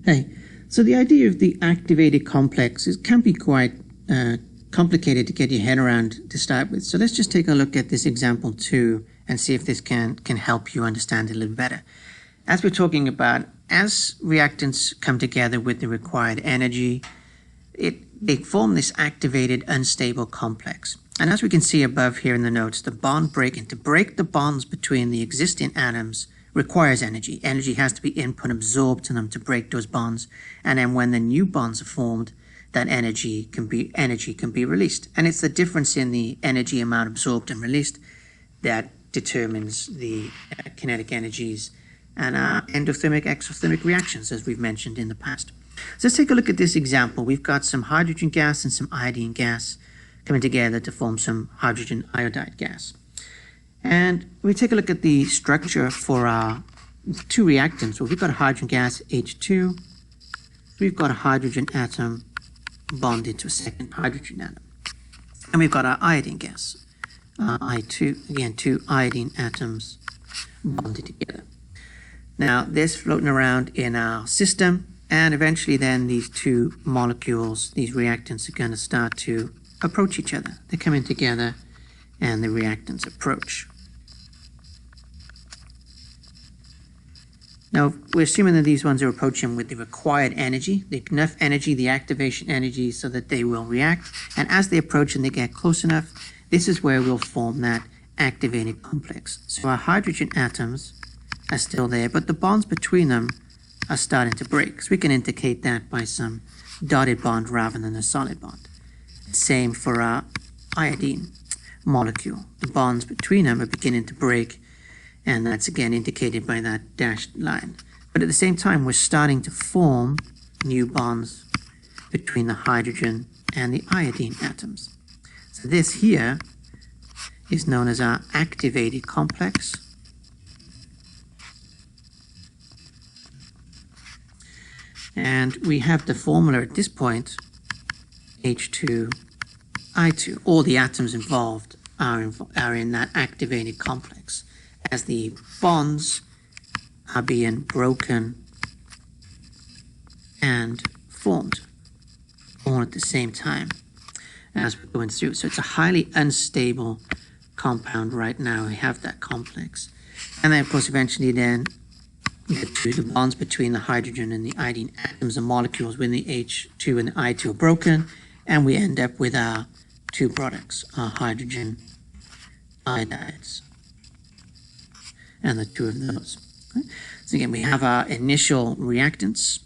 Hey, so the idea of the activated complex can be quite complicated to get your head around to start with. So let's just take a look at this example 2 and see if this can help you understand it a little better. As we're talking about, as reactants come together with the required energy, they form this activated unstable complex. And as we can see above here in the notes, the bond breaking, to break the bonds between the existing atoms requires energy. Energy has to be input absorbed to them to break those bonds. And then when the new bonds are formed, that energy can be released. And it's the difference in the energy amount absorbed and released that determines the kinetic energies and endothermic, exothermic reactions, as we've mentioned in the past. So let's take a look at this example. We've got some hydrogen gas and some iodine gas coming together to form some hydrogen iodide gas. And we take a look at the structure for our two reactants. Well, we've got a hydrogen gas, H2. We've got a hydrogen atom bonded to a second hydrogen atom. And we've got our iodine gas, I2, again, two iodine atoms bonded together. Now, this floating around in our system, and eventually then these two molecules, these reactants, are going to start to approach each other. They're coming together, and the reactants approach. Now, we're assuming that these ones are approaching with the required energy, enough energy, the activation energy, so that they will react. And as they approach and they get close enough, this is where we'll form that activated complex. So our hydrogen atoms are still there, but the bonds between them are starting to break. So we can indicate that by some dotted bond rather than a solid bond. Same for our iodine molecule. The bonds between them are beginning to break, and that's again indicated by that dashed line. But at the same time, we're starting to form new bonds between the hydrogen and the iodine atoms. So this here is known as our activated complex. And we have the formula at this point, H2I2. All the atoms involved are in that activated complex, as the bonds are being broken and formed all at the same time as we're going through. So it's a highly unstable compound right now. We have that complex. And then, of course, eventually then get to the bonds between the hydrogen and the iodine atoms and molecules when the H2 and the I2 are broken, and we end up with our two products, our hydrogen iodides, and the two of those. Okay. So again, we have our initial reactants,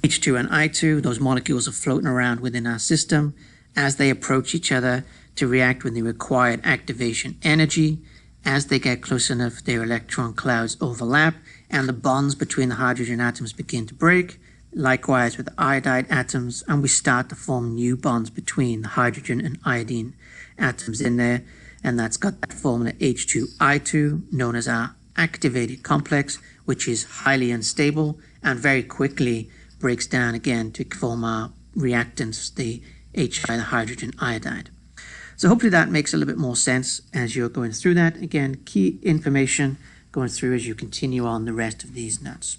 H2 and I2. Those molecules are floating around within our system as they approach each other to react with the required activation energy. As they get close enough, their electron clouds overlap, and the bonds between the hydrogen atoms begin to break. Likewise with the iodide atoms, and we start to form new bonds between the hydrogen and iodine atoms in there, and that's got that formula H2I2, known as our activated complex, which is highly unstable and very quickly breaks down again to form our reactants, the HI, the hydrogen iodide. So hopefully that makes a little bit more sense as you're going through that. Again, key information going through as you continue on the rest of these notes.